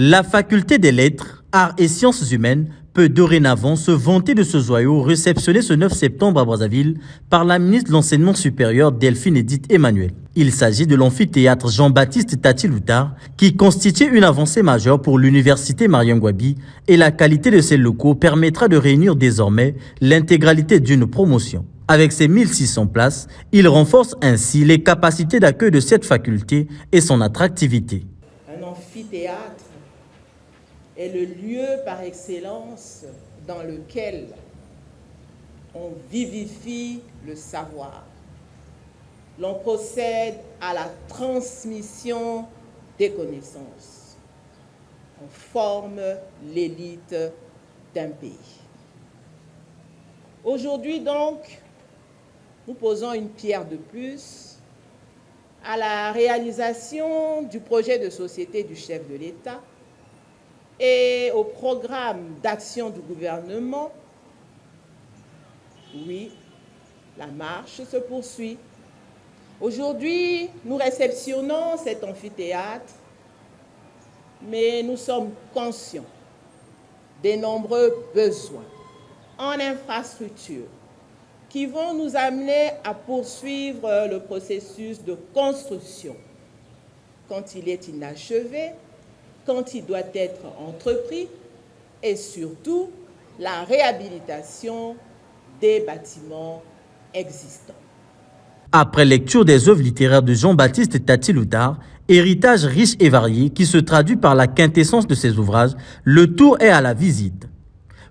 La faculté des lettres, arts et sciences humaines peut dorénavant se vanter de ce joyau réceptionné ce 9 septembre à Brazzaville par la ministre de l'Enseignement supérieur Delphine Edith Emmanuel. Il s'agit de l'amphithéâtre Jean-Baptiste Tati Loutard qui constitue une avancée majeure pour l'université Mariam-Gouabi et la qualité de ses locaux permettra de réunir désormais l'intégralité d'une promotion. Avec ses 1600 places, il renforce ainsi les capacités d'accueil de cette faculté et son attractivité. Un amphithéâtre est le lieu par excellence dans lequel on vivifie le savoir. L'on procède à la transmission des connaissances. On forme l'élite d'un pays. Aujourd'hui donc, nous posons une pierre de plus à la réalisation du projet de société du chef de l'État et au programme d'action du gouvernement. Oui, la marche se poursuit. Aujourd'hui, nous réceptionnons cet amphithéâtre, mais nous sommes conscients des nombreux besoins en infrastructure qui vont nous amener à poursuivre le processus de construction quand il est inachevé, quand il doit être entrepris et surtout la réhabilitation des bâtiments existants. Après lecture des œuvres littéraires de Jean-Baptiste Tati Loutard, héritage riche et varié qui se traduit par la quintessence de ses ouvrages, le tour est à la visite.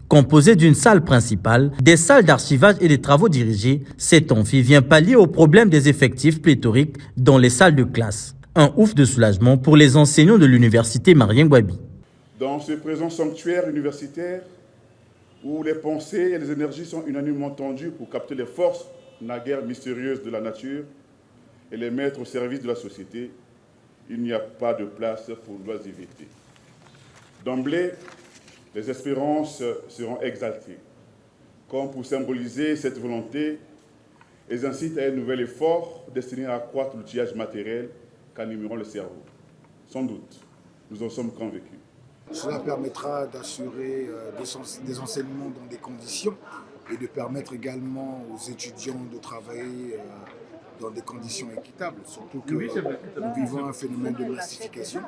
Composé d'une salle principale, des salles d'archivage et des travaux dirigés, cet amphi vient pallier au problème des effectifs pléthoriques dans les salles de classe. Un ouf de soulagement pour les enseignants de l'université Mariam-Gouabi. Dans ce présent sanctuaire universitaire, où les pensées et les énergies sont unanimement tendues pour capter les forces naguère mystérieuses de la nature et les mettre au service de la société, il n'y a pas de place pour l'oisiveté. D'emblée, les espérances seront exaltées, comme pour symboliser cette volonté, elles incitent à un nouvel effort destiné à accroître l'outillage matériel qu'animeront le cerveau. Sans doute, nous en sommes convaincus. Cela permettra d'assurer des enseignements dans des conditions et de permettre également aux étudiants de travailler dans des conditions équitables, surtout que nous vivons un phénomène de massification.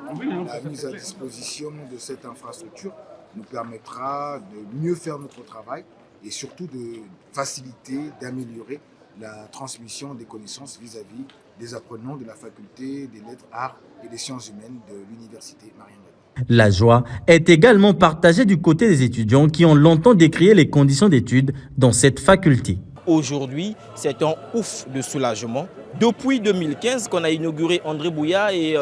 La mise à disposition de cette infrastructure nous permettra de mieux faire notre travail et surtout de faciliter, d'améliorer la transmission des connaissances vis-à-vis des apprenants de la faculté des lettres, arts et des sciences humaines de l'université Mariam-Gouabi. La joie est également partagée du côté des étudiants qui ont longtemps décrié les conditions d'études dans cette faculté. Aujourd'hui, c'est un ouf de soulagement. Depuis 2015, qu'on a inauguré André Bouya et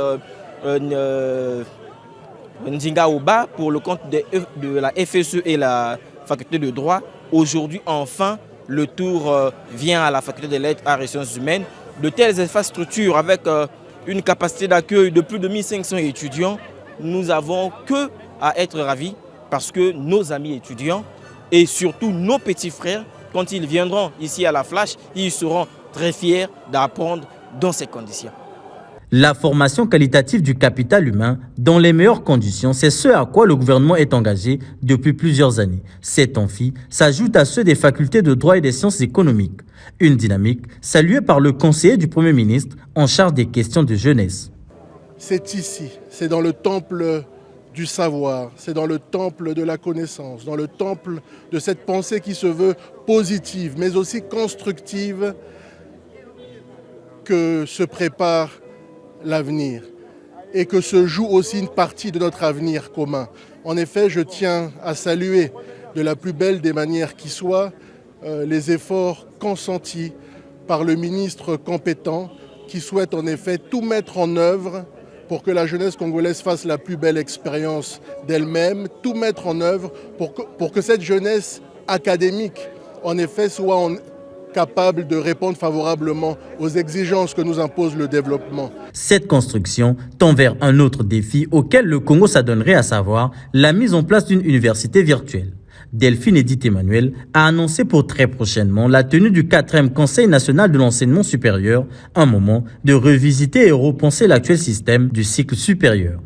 Ndinga Oba pour le compte de la FSE et la faculté de droit, aujourd'hui, enfin, le tour vient à la faculté des lettres, arts et sciences humaines. De telles infrastructures avec une capacité d'accueil de plus de 1500 étudiants, nous avons que à être ravis parce que nos amis étudiants et surtout nos petits frères, quand ils viendront ici à la Flash, ils seront très fiers d'apprendre dans ces conditions. La formation qualitative du capital humain dans les meilleures conditions, c'est ce à quoi le gouvernement est engagé depuis plusieurs années. Cet amphi s'ajoute à ceux des facultés de droit et des sciences économiques. Une dynamique saluée par le conseiller du Premier ministre en charge des questions de jeunesse. C'est ici, c'est dans le temple du savoir, c'est dans le temple de la connaissance, dans le temple de cette pensée qui se veut positive, mais aussi constructive, que se prépare l'avenir et que se joue aussi une partie de notre avenir commun. En effet, je tiens à saluer de la plus belle des manières qui soit les efforts consentis par le ministre compétent qui souhaite en effet tout mettre en œuvre pour que la jeunesse congolaise fasse la plus belle expérience d'elle-même, tout mettre en œuvre pour que cette jeunesse académique, en effet, soit capable de répondre favorablement aux exigences que nous impose le développement. Cette construction tend vers un autre défi auquel le Congo s'adonnerait, à savoir la mise en place d'une université virtuelle. Delphine Edith Emmanuel a annoncé pour très prochainement la tenue du 4e Conseil national de l'enseignement supérieur, un moment de revisiter et repenser l'actuel système du cycle supérieur.